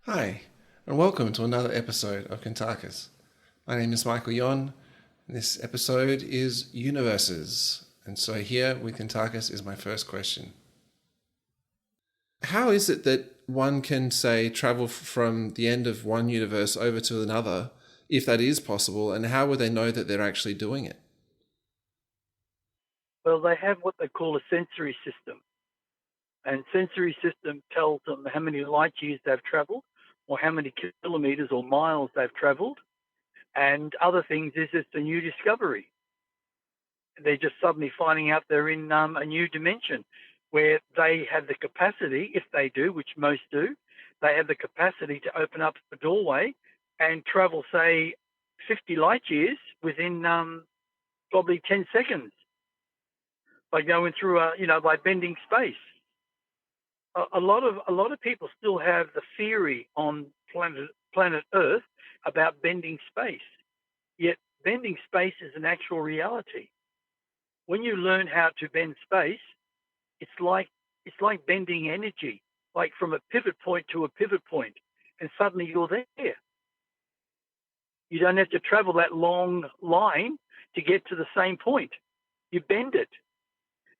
Hi, and welcome to another episode of Kuntarkis. My name is Michael Yon, and this episode is Universes. And so here with Kuntarkis is my first question. How is it that one can, say, travel from the end of one universe over to another, if that is possible, and how would they know that they're actually doing it? Well, they have what they call a sensory system. And sensory system tells them how many light years they've traveled or how many kilometers or miles they've traveled. And other things is it's a new discovery. They're just suddenly finding out they're in a new dimension where they have the capacity, if they do, which most do, they have the capacity to open up a doorway and travel, say, 50 light years within probably 10 seconds by going through by bending space. A lot of people still have the theory on planet Earth about bending space. Yet bending space is an actual reality. When you learn how to bend space, it's like bending energy, like from a pivot point to a pivot point, and suddenly you're there. You don't have to travel that long line to get to the same point. You bend it,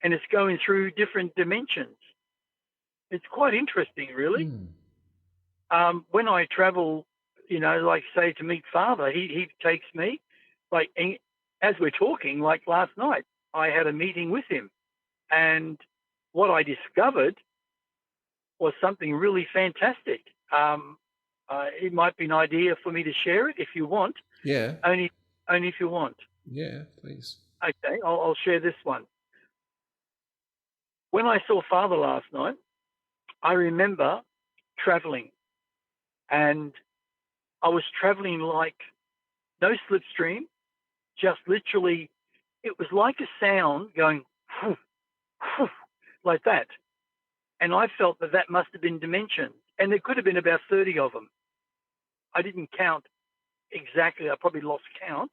and it's going through different dimensions. It's quite interesting, really. When I travel, like say to meet Father, he takes me, like as we're talking, like last night, I had a meeting with him, and what I discovered was something really fantastic. It might be an idea for me to share it if you want. Yeah. Only if you want. Yeah, please. Okay, I'll share this one. When I saw Father last night, I remember traveling, and I was traveling like no slipstream, just literally, it was like a sound going whoosh, whoosh, like that. And I felt that must have been dimensions. And there could have been about 30 of them. I didn't count exactly. I probably lost count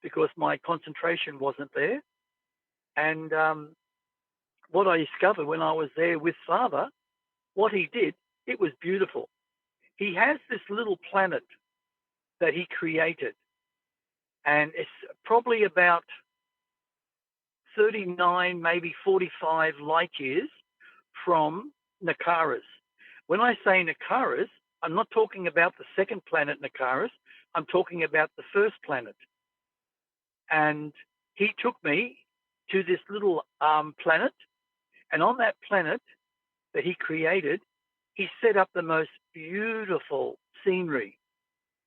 because my concentration wasn't there. And what I discovered when I was there with Father, what he did, it was beautiful. He has this little planet that he created. And it's probably about 39, maybe 45 light years from Nakaris. When I say Nakaris, I'm not talking about the second planet Nakaris. I'm talking about the first planet. And he took me to this little planet. And on that planet that he created, he set up the most beautiful scenery.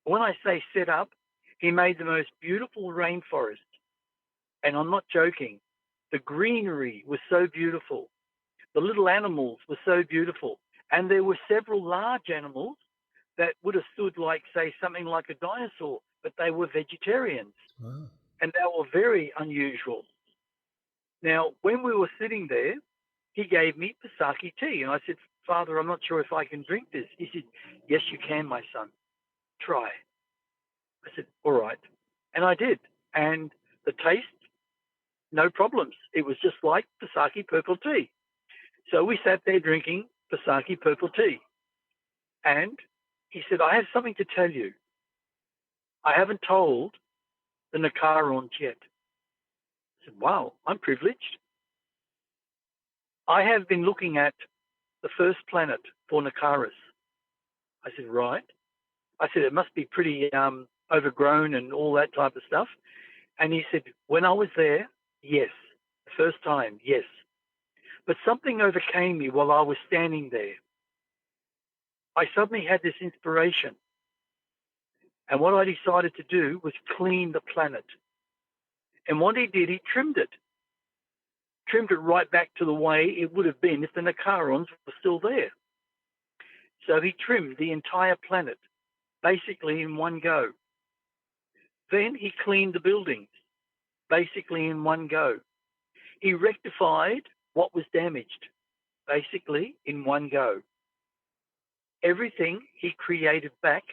When I say set up, he made the most beautiful rainforest. And I'm not joking. The greenery was so beautiful. The little animals were so beautiful. And there were several large animals that would have stood like, say, something like a dinosaur, but they were vegetarians. Wow. And they were very unusual. Now, when we were sitting there, he gave me Pasaki tea. And I said, Father, I'm not sure if I can drink this. He said, yes, you can, my son. Try. I said, all right. And I did. And the taste, no problems. It was just like Pasaki purple tea. So we sat there drinking Pasaki purple tea. And he said, I have something to tell you. I haven't told the Nakarons yet. I said, wow, I'm privileged. I have been looking at the first planet for Nakaris. I said, right. I said, it must be pretty overgrown and all that type of stuff. And he said, when I was there, yes. The first time, yes. But something overcame me while I was standing there. I suddenly had this inspiration. And what I decided to do was clean the planet. And what he did, he trimmed it right back to the way it would have been if the Nakarons were still there. So he trimmed the entire planet, basically in one go. Then he cleaned the buildings, basically in one go. He rectified what was damaged, basically in one go. Everything he created back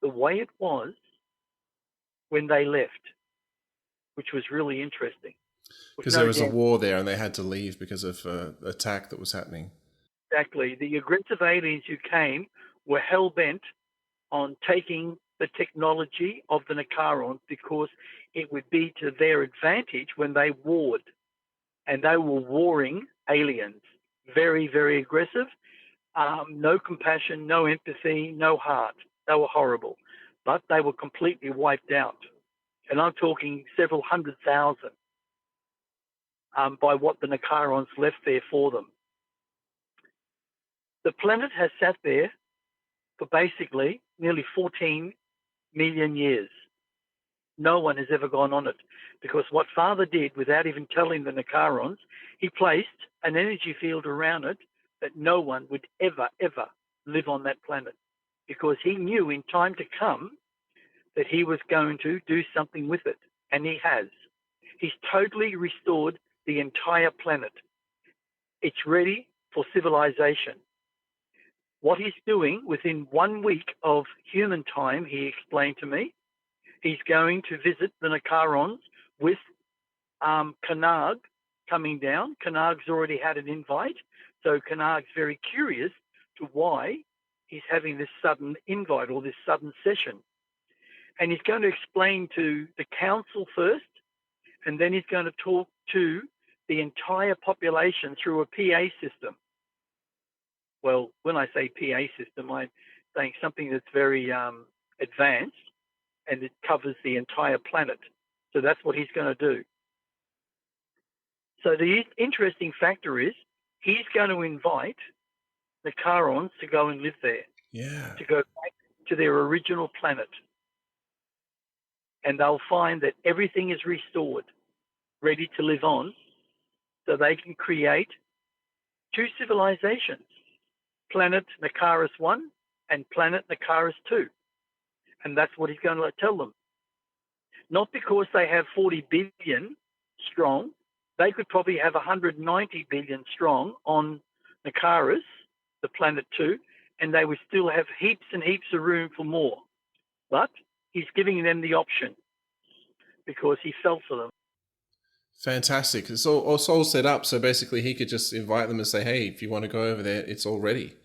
the way it was when they left, which was really interesting. Because there was a war there and they had to leave because of an attack that was happening. Exactly. The aggressive aliens who came were hell-bent on taking the technology of the Nicarons because it would be to their advantage when they warred. And they were warring aliens. Very, very aggressive. No compassion, no empathy, no heart. They were horrible. But they were completely wiped out. And I'm talking several 100,000 by what the Nicarons left there for them. The planet has sat there for basically nearly 14 million years. No one has ever gone on it because what Father did without even telling the Nicarons, he placed an energy field around it that no one would ever, ever live on that planet because he knew in time to come that he was going to do something with it, and he has. He's totally restored the entire planet. It's ready for civilization. What he's doing within 1 week of human time, he explained to me, he's going to visit the Nicarons with Kanag coming down. Kanag's already had an invite, so Kanag's very curious to why he's having this sudden invite or this sudden session. And he's going to explain to the council first, and then he's going to talk to the entire population through a PA system. Well, when I say PA system, I'm saying something that's very advanced, and it covers the entire planet. So that's what he's going to do. So the interesting factor is he's going to invite the Nicarons to go and live there. Yeah. To go back to their original planet. And they'll find that everything is restored, ready to live on, so they can create two civilizations, Planet Nicaris 1 and Planet Nicaris 2. And that's what he's going to tell them. Not because they have 40 billion strong. They could probably have 190 billion strong on Nicaris, the Planet 2, and they would still have heaps and heaps of room for more. But he's giving them the option because he felt for them. Fantastic. It's all set up. So basically he could just invite them and say, hey, if you want to go over there, it's all ready.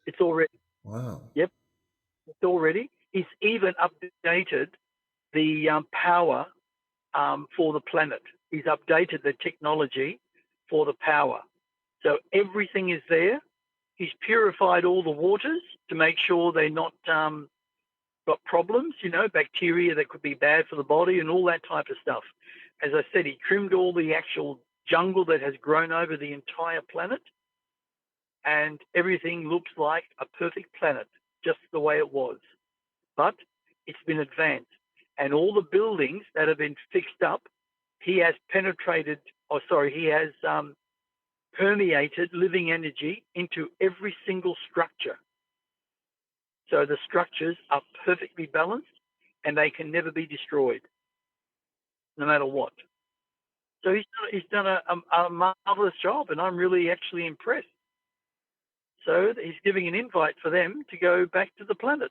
It's all ready. Wow. Yep. It's all ready. He's even updated the power for the planet. He's updated the technology for the power. So everything is there. He's purified all the waters to make sure they're not got problems, bacteria that could be bad for the body and all that type of stuff. As I said, he trimmed all the actual jungle that has grown over the entire planet, and everything looks like a perfect planet, just the way it was. But it's been advanced, and all the buildings that have been fixed up, he has permeated living energy into every single structure. So the structures are perfectly balanced and they can never be destroyed, no matter what. So he's done a marvelous job, and I'm really actually impressed. So he's giving an invite for them to go back to the planet.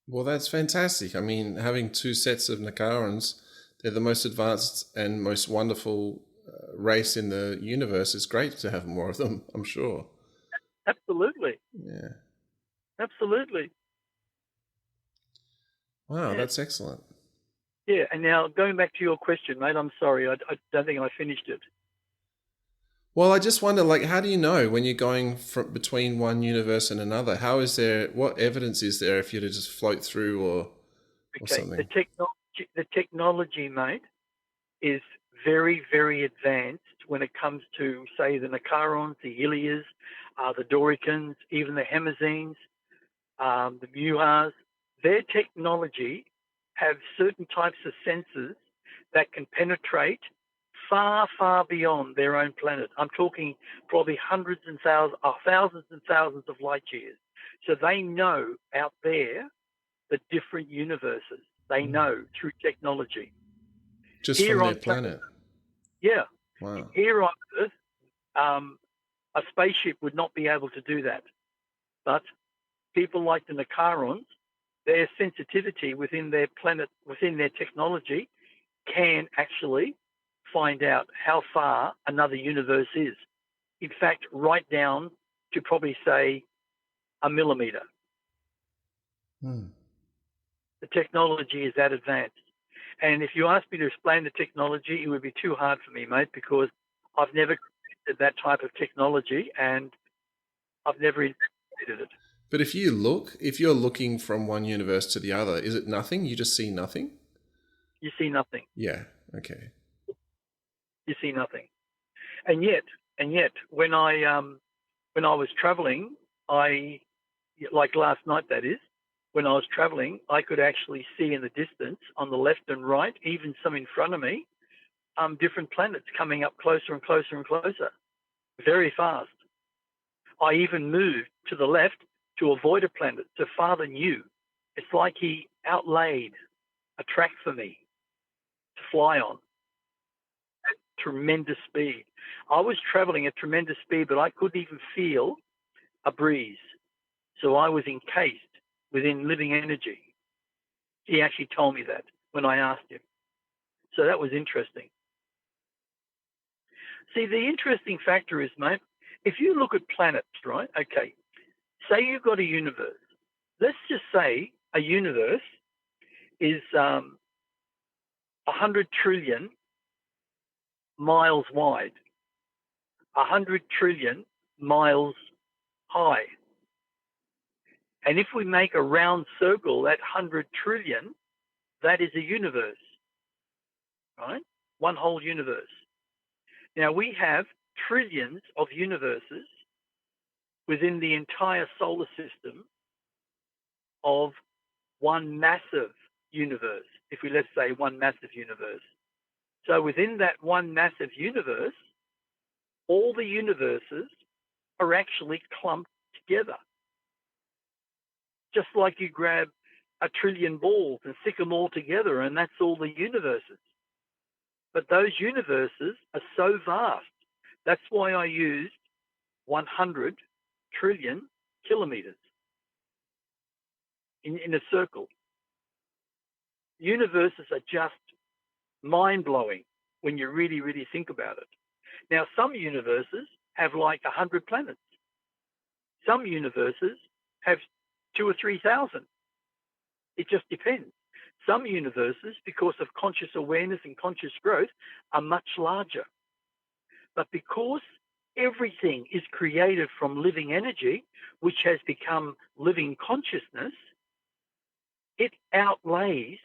Well, that's fantastic. I mean, having two sets of Nicarans, they're the most advanced and most wonderful race in the universe. It's great to have more of them, I'm sure. Absolutely. Yeah. Absolutely. Wow, that's excellent. Yeah, and now going back to your question, mate, I'm sorry, I don't think I finished it. Well, I just wonder, how do you know when you're going between one universe and another? What evidence is there if you're to just float through or something? The technology, mate, is very, very advanced when it comes to, say, the Nicarons, the Ilias, the Doricans, even the Hemazines, the Muhars. Their technology have certain types of sensors that can penetrate far, far beyond their own planet. I'm talking probably thousands and thousands of light years. So they know out there the different universes. They know through technology. Just from their planet? Yeah. Wow. Here on Earth, a spaceship would not be able to do that. But people like the Nicarons, their sensitivity within their planet, within their technology, can actually find out how far another universe is. In fact, right down to probably say a millimeter. Hmm. The technology is that advanced. And if you ask me to explain the technology, it would be too hard for me, mate, because I've never created that type of technology and I've never investigated it. But if you're looking from one universe to the other, is it nothing? You just see nothing? You see nothing. Yeah. Okay. You see nothing. And yet, when I was traveling, like last night, that is, when I was traveling, I could actually see in the distance on the left and right, even some in front of me, different planets coming up closer and closer and closer, very fast. I even moved to the left to avoid a planet, so Father knew. It's like he outlaid a track for me to fly on at tremendous speed. I was traveling at tremendous speed, but I couldn't even feel a breeze. So I was encased within living energy. He actually told me that when I asked him. So that was interesting. See, the interesting factor is, mate, if you look at planets, right? Okay, say you've got a universe. Let's just say a universe is 100 trillion miles wide, 100 trillion miles high. And if we make a round circle at 100 trillion, that is a universe, right? One whole universe. Now, we have trillions of universes within the entire solar system of one massive universe, if we let's say one massive universe. So within that one massive universe, all the universes are actually clumped together. Just like you grab a trillion balls and stick them all together, and that's all the universes. But those universes are so vast. That's why I used 100 trillion kilometers in a circle. Universes are just mind-blowing when you really, really think about it. Now, some universes have like 100 planets. Some universes have 2,000 or 3,000. It just depends. Some universes, because of conscious awareness and conscious growth, are much larger. But because everything is created from living energy, which has become living consciousness, it outlays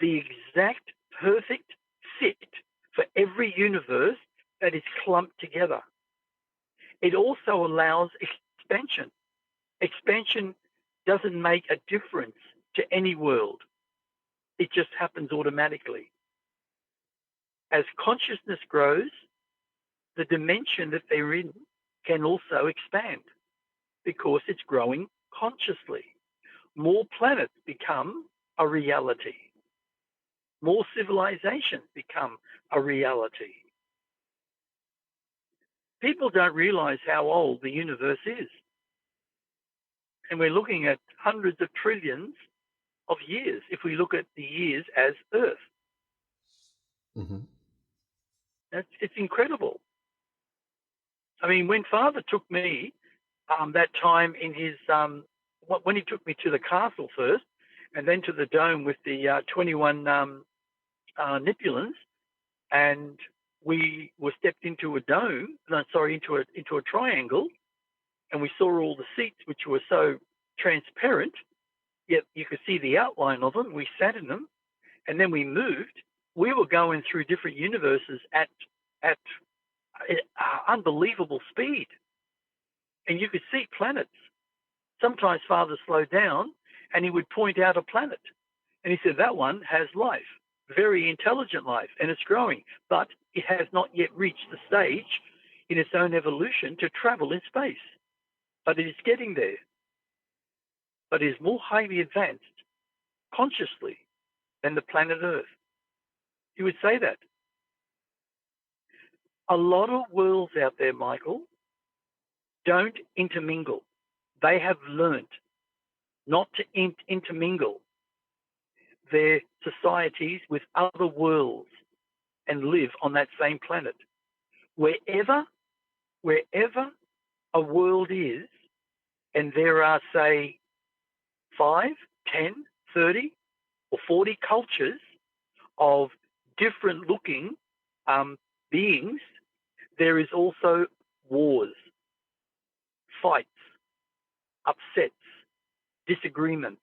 the exact perfect fit for every universe that is clumped together. It also allows expansion. Expansion doesn't make a difference to any world. It just happens automatically. As consciousness grows, the dimension that they're in can also expand because it's growing consciously. More planets become a reality. More civilizations become a reality. People don't realize how old the universe is. And we're looking at hundreds of trillions of years if we look at the years as Earth. Mm-hmm. It's incredible. I mean, when Father took me that time in his, when he took me to the castle first and then to the dome with the 21 Nipulans, and we were stepped into a dome, into a triangle, and we saw all the seats, which were so transparent, yet you could see the outline of them. We sat in them, and then we moved. We were going through different universes at unbelievable speed, and you could see planets. Sometimes Father slowed down, and he would point out a planet, and he said, that one has life, very intelligent life, and it's growing, but it has not yet reached the stage in its own evolution to travel in space. But it is getting there. But it is more highly advanced consciously than the planet Earth. He would say that. A lot of worlds out there, Michael, don't intermingle. They have learnt not to intermingle their societies with other worlds and live on that same planet. Wherever a world is, and there are, say, 5, 10, 30, or 40 cultures of different looking beings, there is also wars, fights, upsets, disagreements,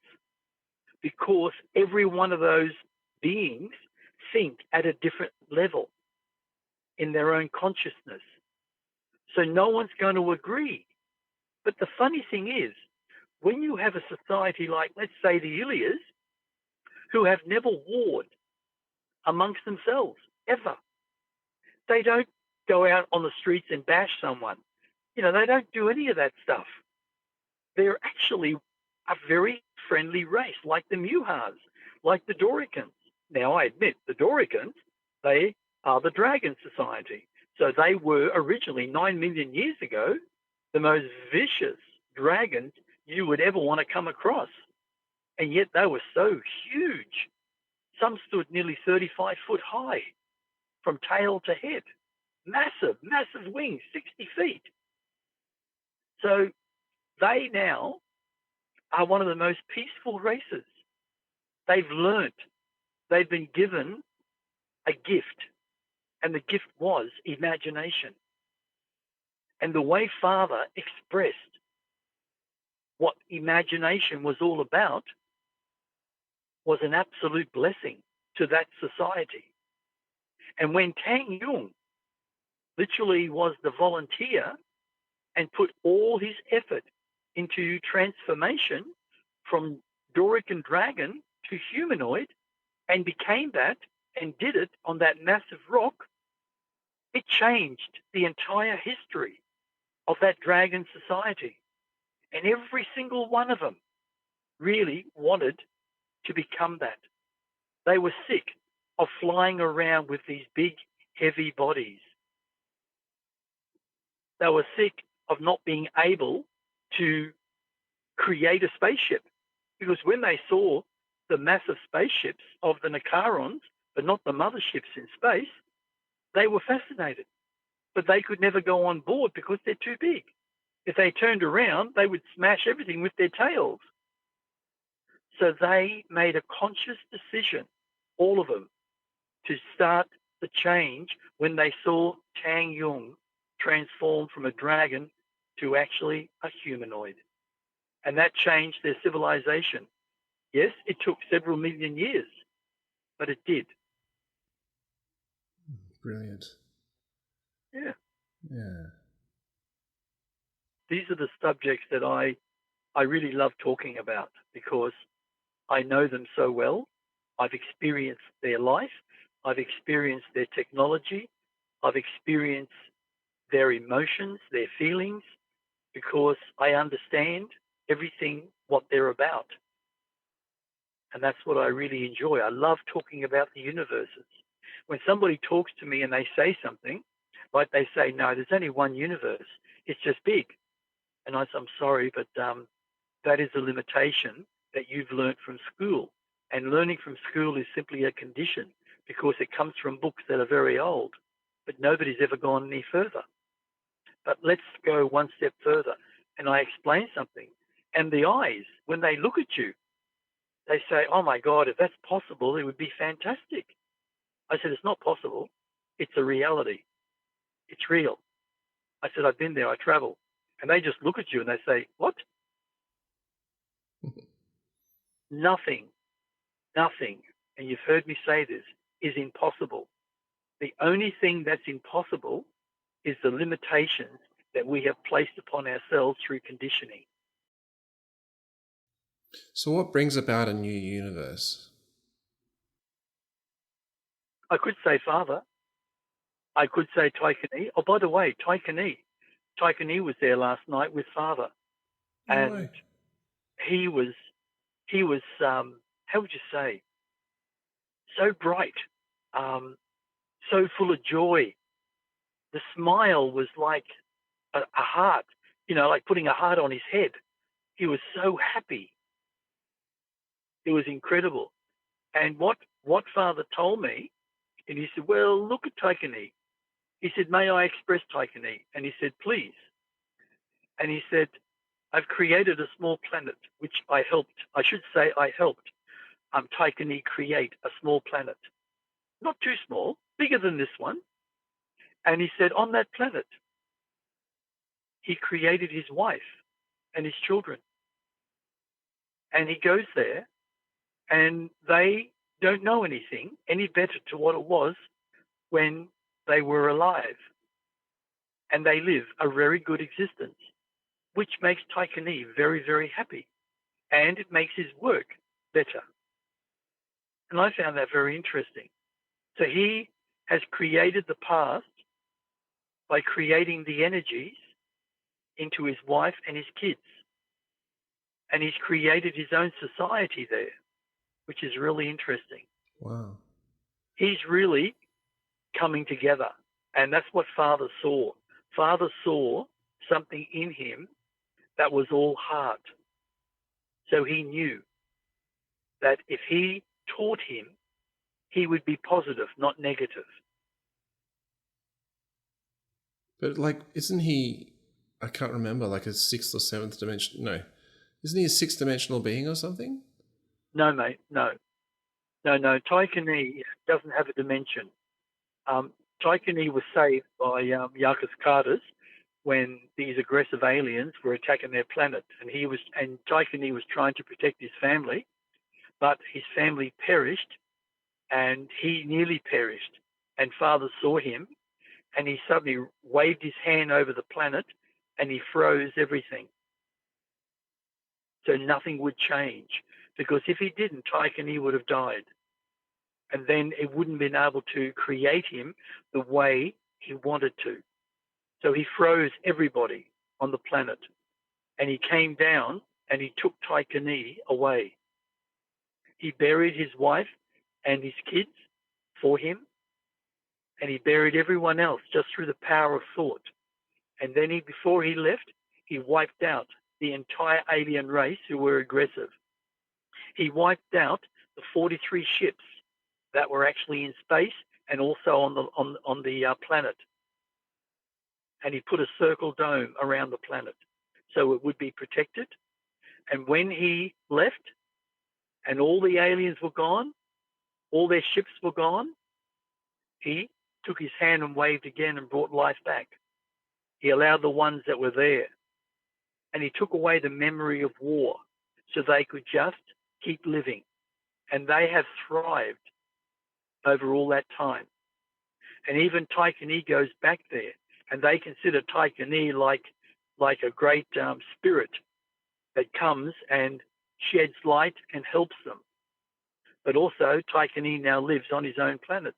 because every one of those beings think at a different level in their own consciousness. So no one's going to agree. But the funny thing is, when you have a society like, let's say, the Ilias, who have never warred amongst themselves, ever. They don't go out on the streets and bash someone. They don't do any of that stuff. They're actually a very friendly race, like the Muhars, like the Doricans. Now, I admit, the Doricans, they are the Dragon Society. So they were originally, 9 million years ago, the most vicious dragons you would ever want to come across. And yet they were so huge. Some stood nearly 35 foot high from tail to head. Massive, massive wings, 60 feet. So they now are one of the most peaceful races. They've learnt, they've been given a gift, and the gift was imagination. And the way Father expressed what imagination was all about was an absolute blessing to that society. And when Tang Yung literally was the volunteer and put all his effort into transformation from Dorican dragon to humanoid and became that and did it on that massive rock, it changed the entire history of that dragon society. And every single one of them really wanted to become that. They were sick of flying around with these big, heavy bodies. They were sick of not being able to create a spaceship, because when they saw the massive spaceships of the Nicarons, but not the motherships in space, they were fascinated. But they could never go on board because they're too big. If they turned around, they would smash everything with their tails. So they made a conscious decision, all of them, to start the change when they saw Tang Yung transform from a dragon to actually a humanoid. And that changed their civilization. Yes, it took several million years, but it did. Brilliant. Yeah. Yeah. These are the subjects that I really love talking about because I know them so well. I've experienced their life. I've experienced their technology. I've experienced their emotions, their feelings, because I understand everything what they're about. And that's what I really enjoy. I love talking about the universes. When somebody talks to me and they say something, like they say, no, there's only one universe. It's just big. And I say, I'm sorry, but that is a limitation that you've learned from school. And learning from school is simply a condition because it comes from books that are very old, but nobody's ever gone any further. But let's go one step further. And I explain something. And the eyes, when they look at you, they say, oh my God, if that's possible, it would be fantastic. I said, it's not possible. It's a reality. It's real. I said, I've been there, I travel. And they just look at you and they say, what? Nothing, and you've heard me say this, is impossible. The only thing that's impossible is the limitations that we have placed upon ourselves through conditioning. So what brings about a new universe? I could say Father. I could say Taikani. Oh, by the way, Taikani was there last night with Father. And he was how would you say, so bright, so full of joy. The smile was like a heart, like putting a heart on his head. He was so happy. It was incredible. And what Father told me, and he said, well, look at Taikani. He said, may I express Taikani? And he said, please. And he said, I've created a small planet, which I helped Tychony create a small planet. Not too small, bigger than this one. And he said on that planet, he created his wife and his children. And he goes there and they don't know anything any better to what it was when they were alive. And they live a very good existence, which makes Tychony very, very happy. And it makes his work better. And I found that very interesting. So he has created the past by creating the energies into his wife and his kids. And he's created his own society there, which is really interesting. Wow. He's really coming together. And that's what Father saw. Father saw something in him that was all heart. So he knew that if he taught him, he would be positive, not negative. But like, isn't he, I can't remember, like a sixth or seventh dimension? No. Isn't he a sixth dimensional being or something? No, mate, no. No, Tychony doesn't have a dimension. Tychony was saved by Yarkis Carters when these aggressive aliens were attacking their planet, and Tychony was trying to protect his family, but his family perished, and he nearly perished. And Father saw him, and he suddenly waved his hand over the planet, and he froze everything. So nothing would change, because if he didn't, Tychony would have died. And then it wouldn't have been able to create him the way he wanted to. So he froze everybody on the planet. And he came down and he took Tychony away. He buried his wife and his kids for him. And he buried everyone else just through the power of thought. And then before he left, he wiped out the entire alien race who were aggressive. He wiped out the 43 ships that were actually in space and also on the planet. And he put a circle dome around the planet so it would be protected. And when he left and all the aliens were gone, all their ships were gone, he took his hand and waved again and brought life back. He allowed the ones that were there. And he took away the memory of war so they could just keep living. And they have thrived over all that time. And even Tychony goes back there, and they consider Tychony like a great spirit that comes and sheds light and helps them. But also Tychony now lives on his own planet.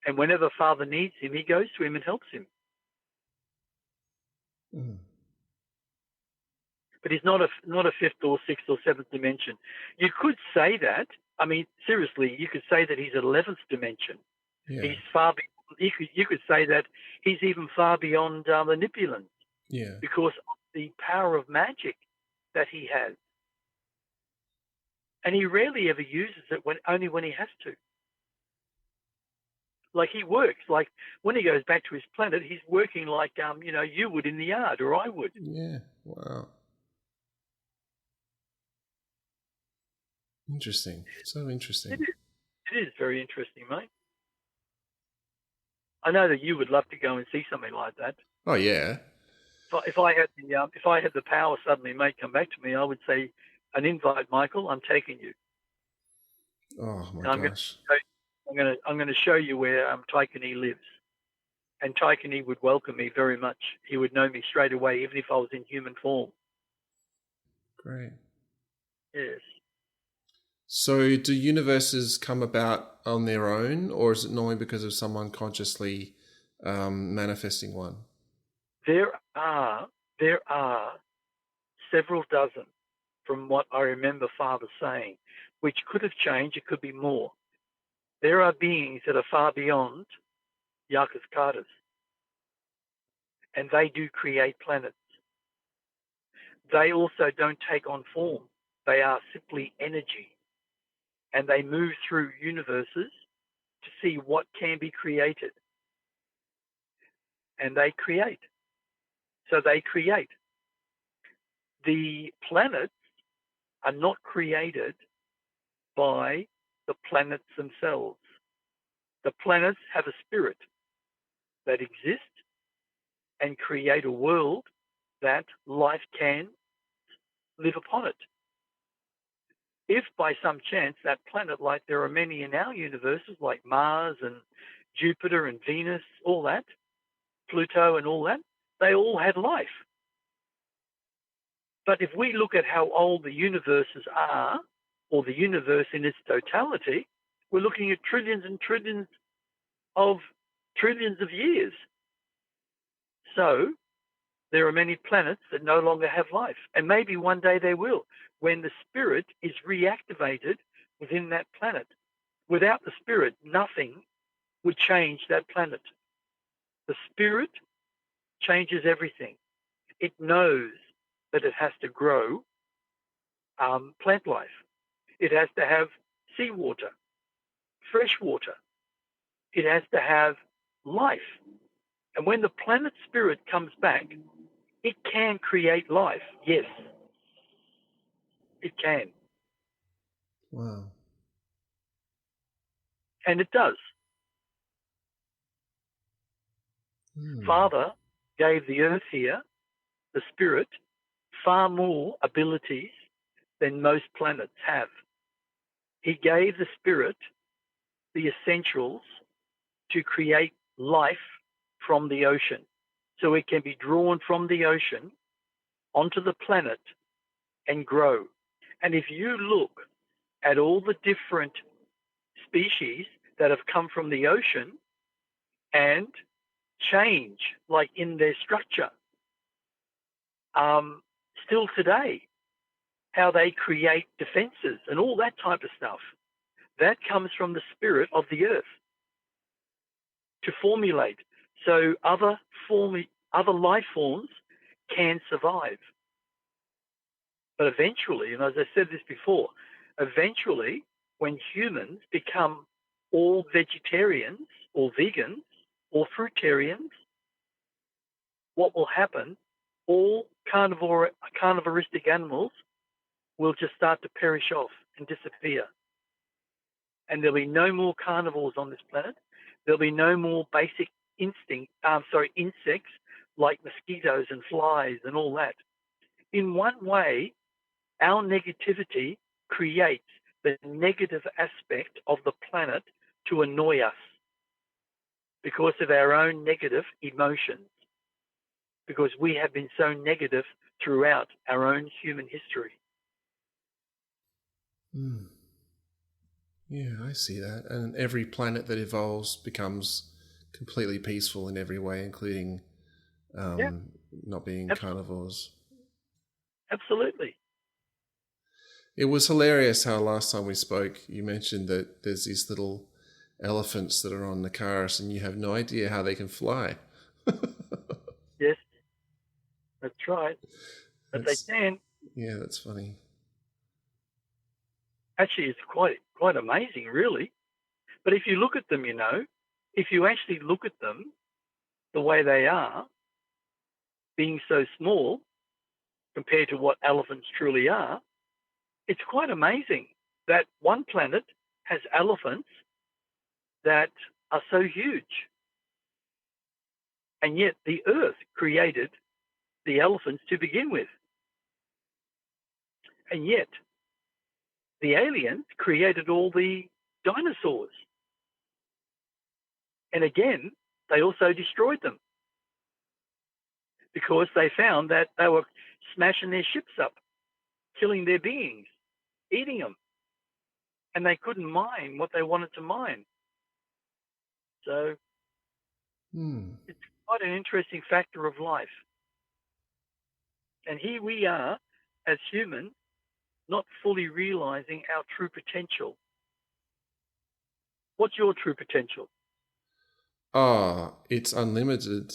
And whenever Father needs him, he goes to him and helps him. Mm. But he's not a fifth or sixth or seventh dimension. You could say that. I mean, seriously, you could say that he's an 11th dimension. Yeah. He's far. You could say that he's even far beyond the Nipulans. Yeah. Because of the power of magic that he has, and he rarely ever uses it only when he has to. Like he works, like when he goes back to his planet, he's working like you would in the yard, or I would. Yeah. Wow. Interesting. So interesting. It is very interesting, mate. I know that you would love to go and see something like that. Oh yeah. If I had the power suddenly, mate, come back to me, I would say, an invite, Michael. I'm taking you. Oh my gosh. I'm going to show you where Tychony lives, and Tychony would welcome me very much. He would know me straight away, even if I was in human form. Great. Yes. So, do universes come about on their own, or is it normally because of someone consciously manifesting one? There are several dozen, from what I remember Father saying, which could have changed. It could be more. There are beings that are far beyond Yarkis Carters, and they do create planets. They also don't take on form. They are simply energy. And they move through universes to see what can be created. And they create. So they create. the planets are not created by the planets themselves. The planets have a spirit that exists and create a world that life can live upon it. If by some chance that planet, like there are many in our universes, like Mars and Jupiter and Venus, all that, Pluto and all that, they all had life. But if we look at how old the universes are, or the universe in its totality, we're looking at trillions and trillions of years. So there are many planets that no longer have life, and maybe one day they will, when the spirit is reactivated within that planet. Without the spirit, nothing would change that planet. The spirit changes everything. It knows that it has to grow plant life. It has to have seawater, fresh water. It has to have life. And when the planet spirit comes back, it can create life. Yes, it can. Wow. And it does. Father gave the earth here, the spirit, far more abilities than most planets have. He gave the spirit the essentials to create life from the ocean. So it can be drawn from the ocean onto the planet and grow. And if you look at all the different species that have come from the ocean and change, like in their structure, still today, how they create defenses and all that type of stuff, that comes from the spirit of the earth to formulate. So other life forms can survive. But eventually, and as I said this before, eventually when humans become all vegetarians or vegans or fruitarians, what will happen, all carnivoristic animals will just start to perish off and disappear. And there'll be no more carnivores on this planet. There'll be no more basic insects like mosquitoes and flies and all that. In one way, our negativity creates the negative aspect of the planet to annoy us because of our own negative emotions, because we have been so negative throughout our own human history. Yeah, I see that. And every planet that evolves becomes completely peaceful in every way, including not being carnivores. Absolutely. It was hilarious how last time we spoke, you mentioned that there's these little elephants that are on the cars and you have no idea how they can fly. Yes, that's right. But they can. Yeah, that's funny. Actually, it's quite amazing, really. But if you look at them, if you actually look at them the way they are, being so small compared to what elephants truly are, it's quite amazing that one planet has elephants that are so huge. And yet the earth created the elephants to begin with. And yet the aliens created all the dinosaurs. And again, they also destroyed them because they found that they were smashing their ships up, killing their beings, eating them. And they couldn't mine what they wanted to mine. So it's quite an interesting factor of life. And here we are as humans, not fully realizing our true potential. What's your true potential? It's unlimited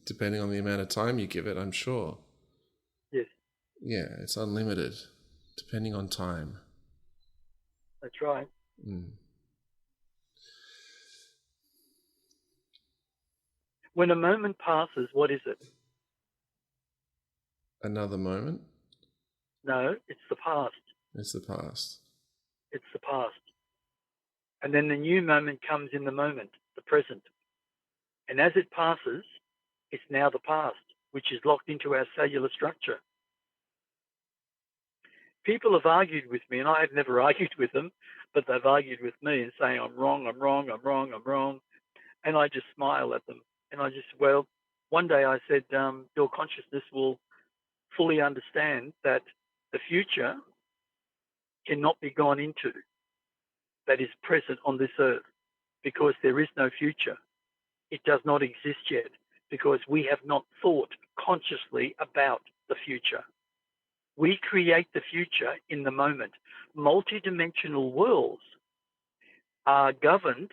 depending on the amount of time you give it, I'm sure. Yes. Yeah, it's unlimited depending on time. That's right. When a moment passes, what is it? Another moment? No, it's the past. It's the past. It's the past. And then the new moment comes in the moment, the present. And as it passes, it's now the past, which is locked into our cellular structure. People have argued with me, and I have never argued with them, but they've argued with me and saying, I'm wrong, I'm wrong, I'm wrong, I'm wrong. And I just smile at them. And I just, well, one day I said, your consciousness will fully understand that the future cannot be gone into, that is present on this earth, because there is no future. It does not exist yet, because we have not thought consciously about the future. We create the future in the moment. Multidimensional worlds are governed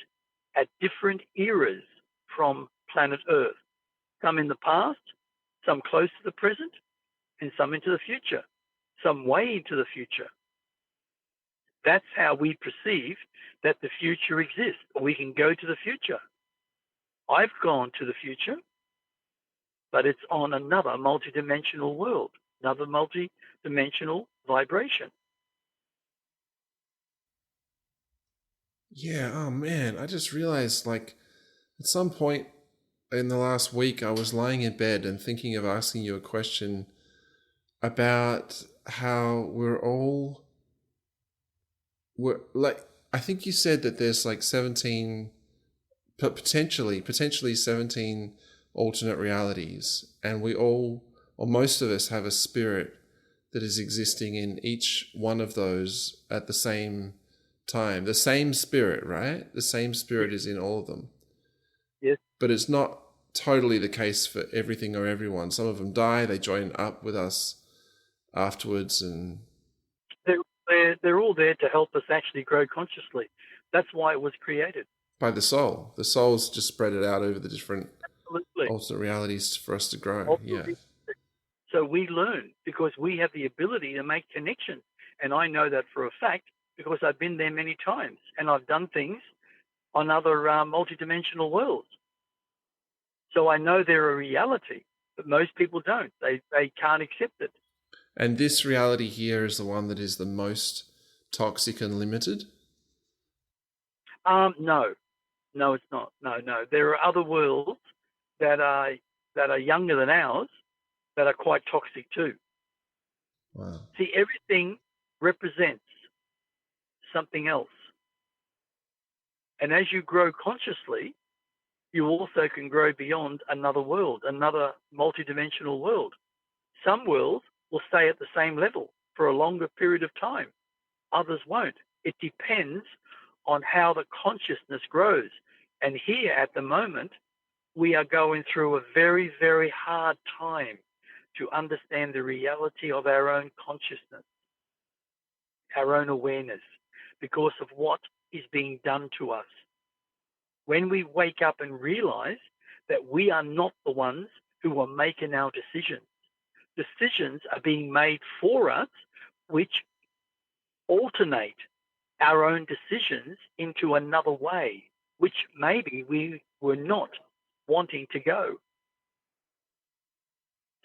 at different eras from planet Earth. Some in the past, some close to the present, and some into the future, some way into the future. That's how we perceive that the future exists. We can go to the future. I've gone to the future, but it's on another multidimensional world, another multidimensional vibration. Yeah, oh man, I just realized like at some point in the last week I was lying in bed and thinking of asking you a question about how we're like I think you said that there's like 17 potentially 17 alternate realities, and we all, or most of us, have a spirit that is existing in each one of those at the same time. The same spirit, right? The same spirit is in all of them. Yes. But it's not totally the case for everything or everyone. Some of them die, they join up with us afterwards, and they're all there to help us actually grow consciously. That's why it was created. by the soul. The soul's just spread it out over the different Absolutely. alternate realities for us to grow. Yeah. So we learn because we have the ability to make connections. And I know that for a fact because I've been there many times and I've done things on other multidimensional worlds. So I know they're a reality, but most people don't. They can't accept it. And this reality here is the one that is the most toxic and limited? No, it's not. No. There are other worlds that are younger than ours that are quite toxic too. Wow. See, everything represents something else. And as you grow consciously, you also can grow beyond another world, another multidimensional world. Some worlds will stay at the same level for a longer period of time. Others won't. It depends on how the consciousness grows. And here at the moment, we are going through a very, very hard time to understand the reality of our own consciousness, our own awareness, because of what is being done to us. When we wake up and realize that we are not the ones who are making our decisions, decisions are being made for us, which alternate our own decisions into another way, which maybe we were not wanting to go.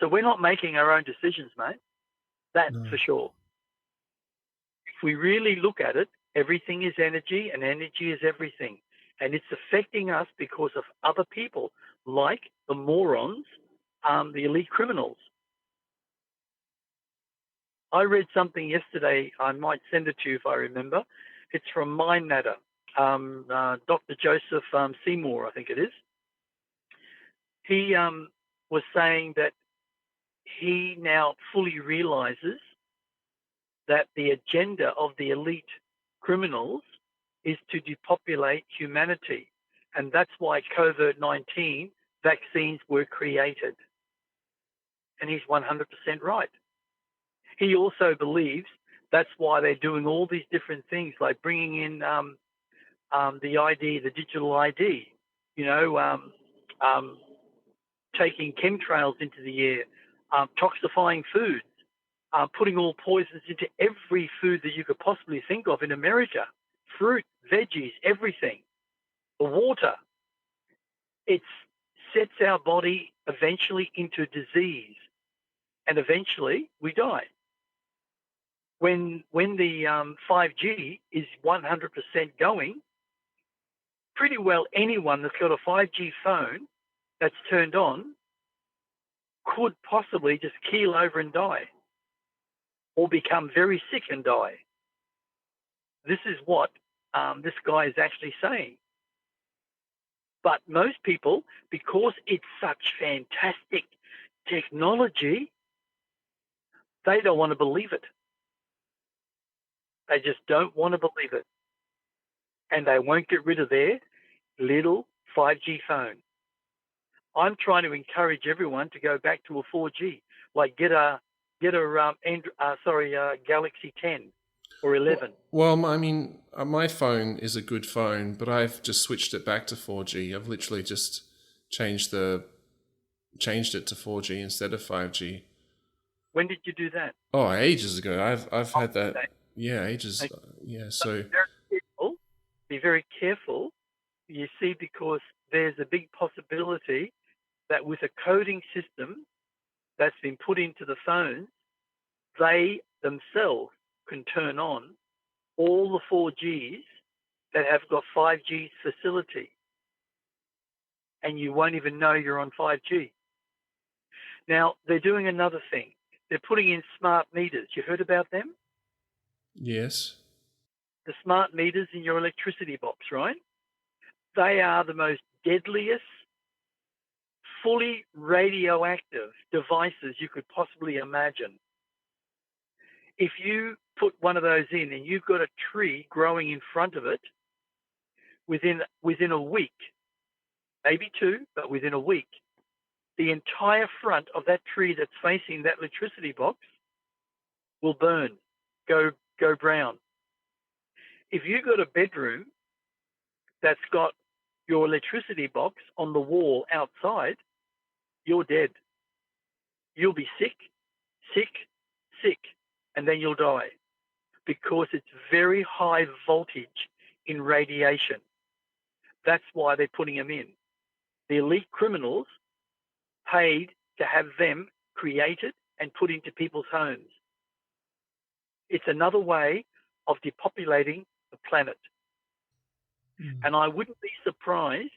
So we're not making our own decisions, mate. That's for sure. If we really look at it, everything is energy and energy is everything. And it's affecting us because of other people, like the morons, the elite criminals. I read something yesterday. I might send it to you if I remember. It's from Mind Matter, Dr. Joseph Seymour, I think it is. He was saying that he now fully realizes that the agenda of the elite criminals is to depopulate humanity. And that's why COVID-19 vaccines were created. And he's 100% right. He also believes that's why they're doing all these different things, like bringing in the ID, the digital ID, taking chemtrails into the air, toxifying foods, putting all poisons into every food that you could possibly think of in America, fruit, veggies, everything, the water. It sets our body eventually into disease, and eventually we die. when the 5G is 100% going, pretty well anyone that's got a 5G phone that's turned on could possibly just keel over and die, or become very sick and die. This is what this guy is actually saying. But most people, because it's such fantastic technology, they don't want to believe it. They just don't want to believe it. And they won't get rid of their little 5G phone. I'm trying to encourage everyone to go back to a 4G, like get a Galaxy 10 or 11. Well, I mean, my phone is a good phone, but I've just switched it back to 4G. I've literally just changed it to 4G instead of 5G. When did you do that? Oh, ages ago. I've had that. Yeah, ages. Okay. Yeah, so be very careful. You see, because there's a big possibility that with a coding system that's been put into the phones, they themselves can turn on all the 4Gs that have got 5G facility, and you won't even know you're on 5G. Now, they're doing another thing. They're putting in smart meters. You heard about them? Yes. The smart meters in your electricity box, right? They are the most deadliest, fully radioactive devices you could possibly imagine. If you put one of those in and you've got a tree growing in front of it, within a week, maybe two, but within a week, the entire front of that tree that's facing that electricity box will burn, go brown. If you've got a bedroom that's got your electricity box on the wall outside, you're dead. You'll be sick, and then you'll die, because it's very high voltage in radiation. That's why they're putting them in. The elite criminals paid to have them created and put into people's homes. It's another way of depopulating the planet. And I wouldn't be surprised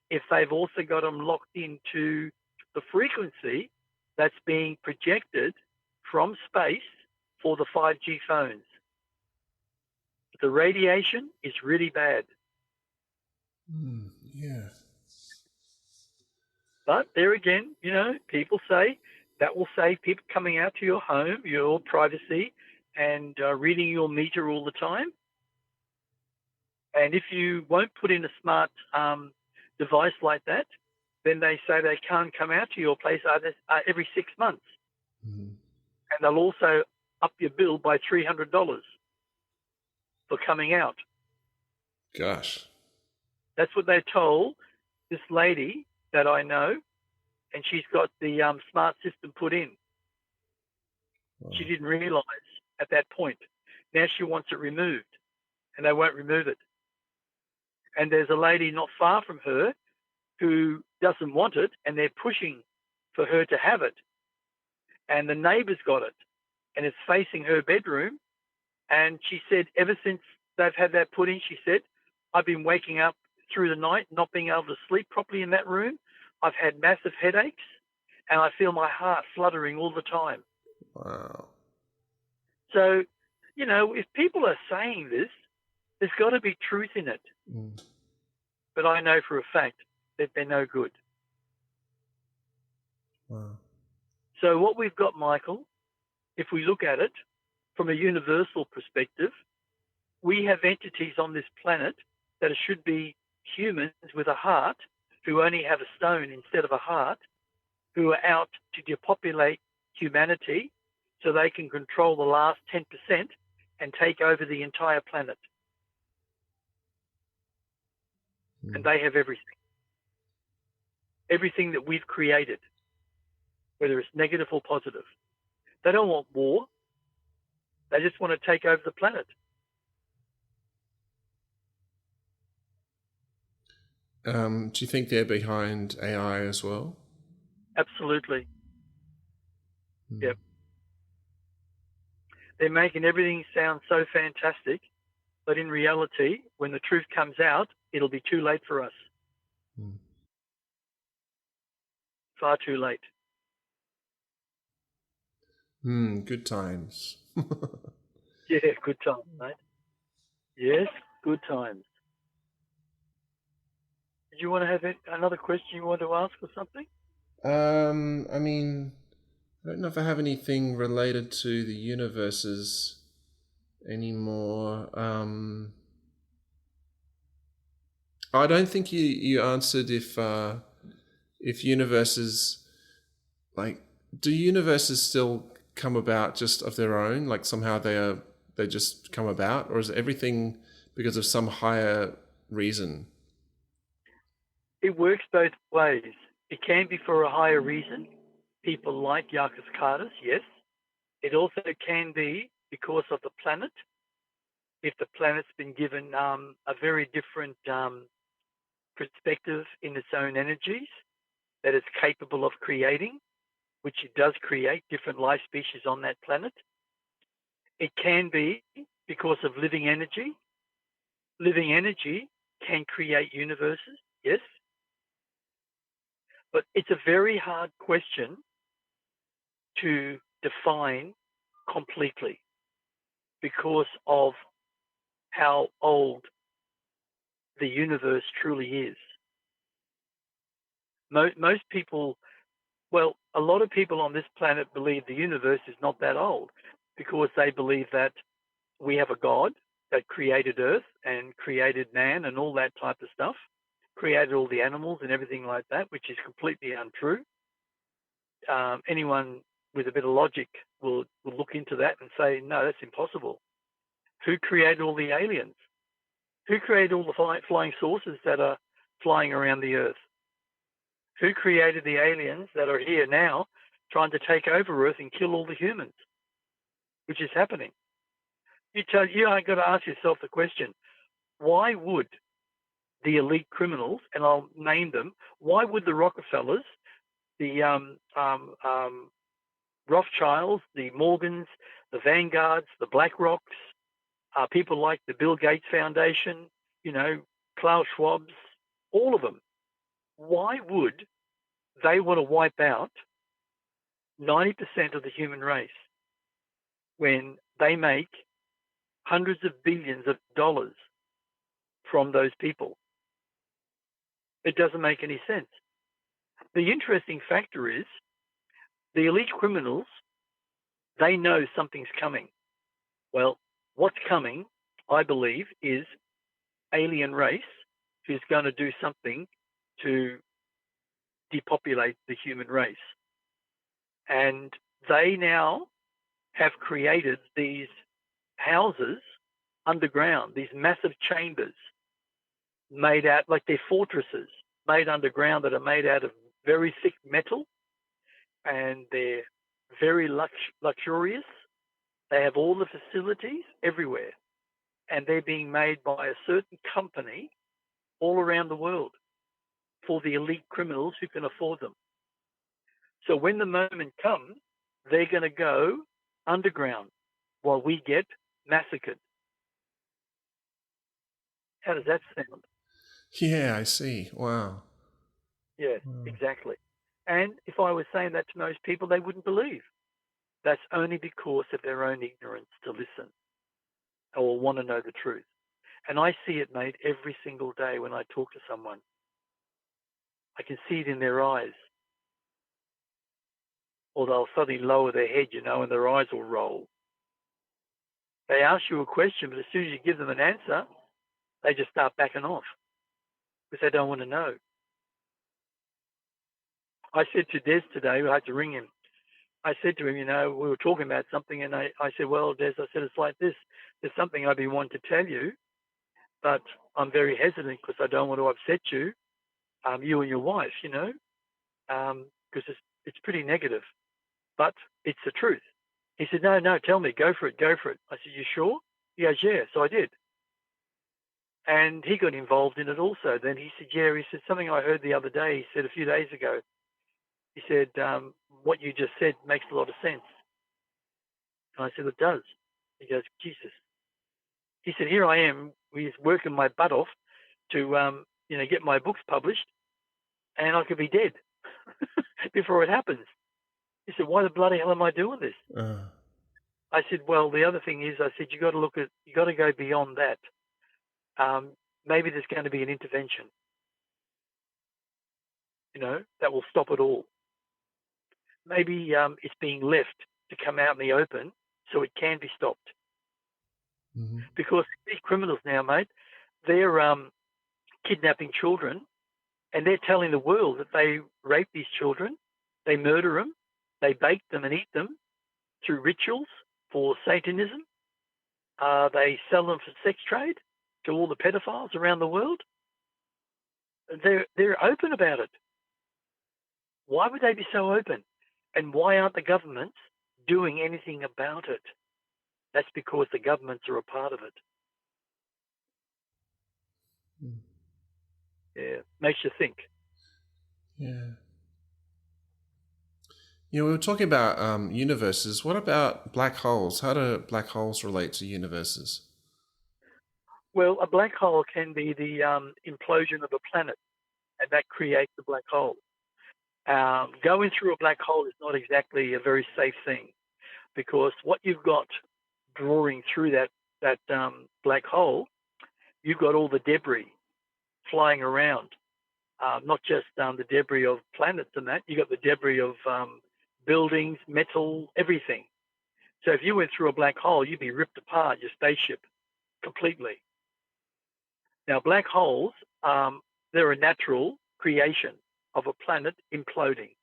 if they've also got them locked into the frequency that's being projected from space for the 5G phones. The radiation is really bad. Yeah. But there again, people say that will save people coming out to your home, your privacy, and reading your meter all the time. And if you won't put in a smart device like that, then they say they can't come out to your place every 6 months. Mm-hmm. And they'll also up your bill by $300 for coming out. Gosh. That's what they told this lady that I know, and she's got the smart system put in. Wow. She didn't realize at that point. Now she wants it removed, and they won't remove it. And there's a lady not far from her who doesn't want it, and they're pushing for her to have it. And the neighbor's got it, and it's facing her bedroom. And she said, ever since they've had that put in, she said, I've been waking up through the night, not being able to sleep properly in that room. I've had massive headaches, and I feel my heart fluttering all the time. Wow. So, if people are saying this, there's got to be truth in it. Mm. But I know for a fact that they're no good. Wow. So what we've got, Michael, if we look at it from a universal perspective, we have entities on this planet that should be humans with a heart, who only have a stone instead of a heart, who are out to depopulate humanity so they can control the last 10% and take over the entire planet. Mm. And they have everything. Everything that we've created, whether it's negative or positive. They don't want war. They just want to take over the planet. Do you think they're behind AI as well? Absolutely. Yep. They're making everything sound so fantastic, but in reality, when the truth comes out, it'll be too late for us. Far too late. Good times. Yeah, good times, mate. Yes, good times. Did you want to have another question you want to ask or something? I mean, I don't know if I have anything related to the universes anymore. I don't think you answered if universes, like, do universes still come about just of their own? Like somehow they just come about, or is everything because of some higher reason? It works both ways. It can be for a higher reason. People like Yarkis Cartus, yes. It also can be because of the planet. If the planet's been given a very different perspective in its own energies that it's capable of creating, which it does create different life species on that planet. It can be because of living energy. Living energy can create universes, yes. But it's a very hard question to define completely because of how old the universe truly is. Most people, well, a lot of people on this planet believe the universe is not that old because they believe that we have a God that created Earth and created man and all that type of stuff, created all the animals and everything like that, which is completely untrue. Anyone with a bit of logic will look into that and say, no, that's impossible. Who created all the aliens? Who created all the flying saucers that are flying around the Earth? Who created the aliens that are here now trying to take over Earth and kill all the humans, which is happening? You got to ask yourself the question, why would the elite criminals, and I'll name them, why would the Rockefellers, the Rothschilds, the Morgans, the Vanguards, the BlackRocks, people like the Bill Gates Foundation, Klaus Schwab's, all of them, why would they want to wipe out 90% of the human race when they make hundreds of billions of dollars from those people? It doesn't make any sense. The interesting factor is the elite criminals, they know something's coming. Well, what's coming, I believe, is alien race who's going to do something to depopulate the human race. And they now have created these houses underground, these massive chambers made out like they're fortresses made underground that are made out of very thick metal, and they're very luxurious. They have all the facilities everywhere, and they're being made by a certain company all around the world for the elite criminals who can afford them. So when the moment comes, they're going to go underground while we get massacred. How does that sound? Yeah, I see. Wow. Yes, exactly. And if I was saying that to most people, they wouldn't believe. That's only because of their own ignorance to listen or want to know the truth. And I see it, mate, every single day when I talk to someone. I can see it in their eyes. Or they'll suddenly lower their head, and their eyes will roll. They ask you a question, but as soon as you give them an answer, they just start backing off because they don't want to know. I said to Des today, I had to ring him. I said to him, we were talking about something, and I said, well, Des, I said, it's like this. There's something I've been wanting to tell you, but I'm very hesitant because I don't want to upset you, you and your wife, because it's pretty negative, but it's the truth. He said, no, tell me, go for it. I said, you sure? He goes, yeah, so I did. And he got involved in it also. Then he said, yeah, he said, something I heard the other day, he said a few days ago, he said, what you just said makes a lot of sense. And I said, it does. He goes, Jesus. He said, here I am. He's working my butt off to, get my books published, and I could be dead before it happens. He said, why the bloody hell am I doing this? I said, well, the other thing is, I said, you got to go beyond that. Maybe there's going to be an intervention, that will stop it all. Maybe it's being left to come out in the open so it can be stopped. Mm-hmm. Because these criminals now, mate, they're kidnapping children, and they're telling the world that they rape these children, they murder them, they bake them and eat them through rituals for Satanism. They sell them for sex trade to all the pedophiles around the world. They're open about it. Why would they be so open? And why aren't the governments doing anything about it? That's because the governments are a part of it. Yeah, makes you think. Yeah. We were talking about universes. What about black holes? How do black holes relate to universes? Well, a black hole can be the implosion of a planet, and that creates a black hole. Going through a black hole is not exactly a very safe thing, because what you've got drawing through that black hole, you've got all the debris flying around. Not just the debris of planets and that, you got the debris of buildings, metal, everything. So if you went through a black hole, you'd be ripped apart, your spaceship, completely. Now, black holes, they're a natural creation of a planet imploding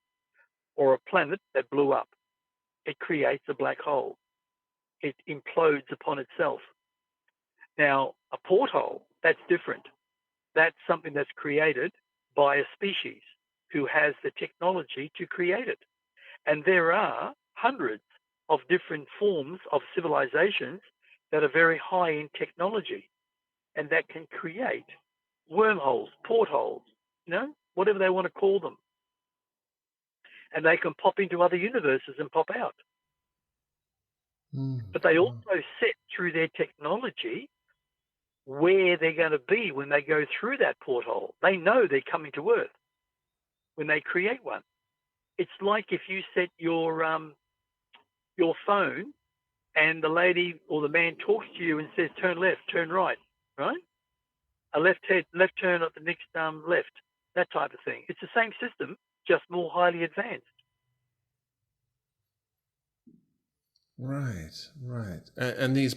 or a planet that blew up. It creates a black hole. It implodes upon itself. Now, a porthole, that's different. That's something that's created by a species who has the technology to create it. And there are hundreds of different forms of civilizations that are very high in technology and that can create wormholes, portholes, whatever they want to call them. And they can pop into other universes and pop out. But they also set through their technology where they're going to be when they go through that porthole. They know they're coming to Earth when they create one. It's like if you set your phone and the lady or the man talks to you and says, turn left, turn right, right? A left turn at the next left, that type of thing. It's the same system, just more highly advanced. Right. And these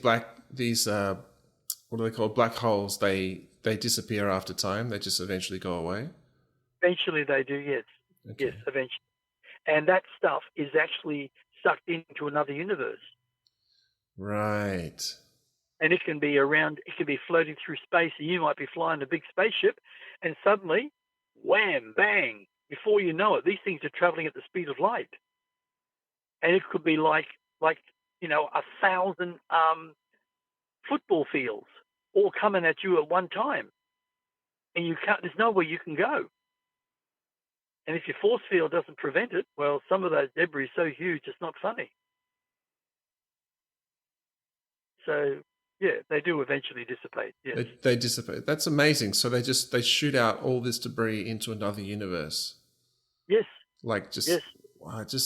what are they called? Black holes. They disappear after time. They just eventually go away. Eventually, they do. Yes. Okay. Yes, eventually. And that stuff is actually sucked into another universe. Right. And it can be floating through space, and you might be flying a big spaceship, and suddenly, wham, bang, before you know it, these things are traveling at the speed of light. And it could be like 1,000 football fields all coming at you at one time. And there's nowhere you can go. And if your force field doesn't prevent it, well, some of those debris are so huge, it's not funny. So, yeah, they do eventually dissipate. Yes. They dissipate. That's amazing. So they shoot out all this debris into another universe. Yes. Like just, yes.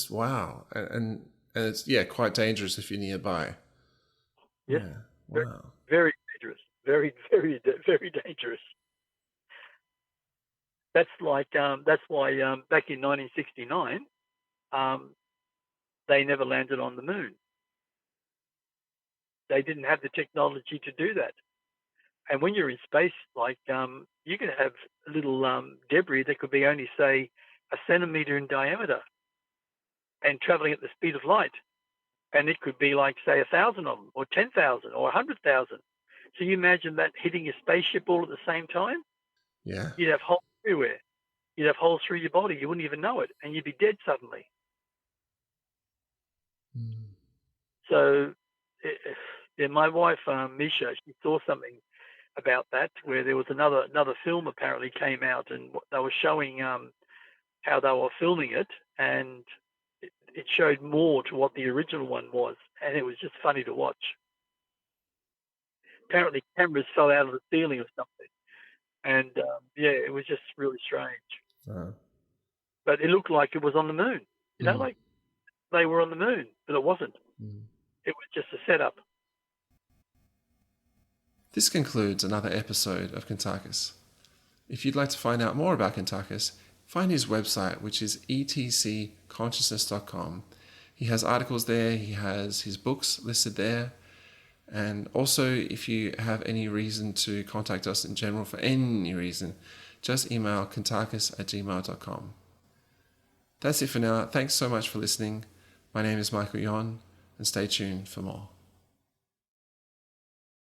Wow. And it's, quite dangerous if you're nearby. Yes. Yeah. Wow. Very, very dangerous. Very, very, very dangerous. That's why back in 1969, they never landed on the moon. They didn't have the technology to do that. And when you're in space, you can have little debris that could be only, say, a centimeter in diameter and traveling at the speed of light. And it could be like, say, 1,000 of them or 10,000 or 100,000. So you imagine that hitting your spaceship all at the same time? Yeah. You'd have holes everywhere. You'd have holes through your body. You wouldn't even know it. And you'd be dead suddenly. So my wife, Misha, she saw something about that where there was another film apparently came out, and they were showing how they were filming it, and it showed more to what the original one was, and it was just funny to watch. apparently cameras fell out of the ceiling or something. And it was just really strange. But it looked like it was on the moon. You know, like they were on the moon, but it wasn't. It was just a setup. This concludes another episode of Kuntarkis. If you'd like to find out more about Kuntarkis, find his website, which is etcconsciousness.com. He has articles there, he has his books listed there, and also if you have any reason to contact us in general for any reason, just email kuntarkis@gmail.com. That's it for now. Thanks so much for listening. My name is Michael Yon, and stay tuned for more.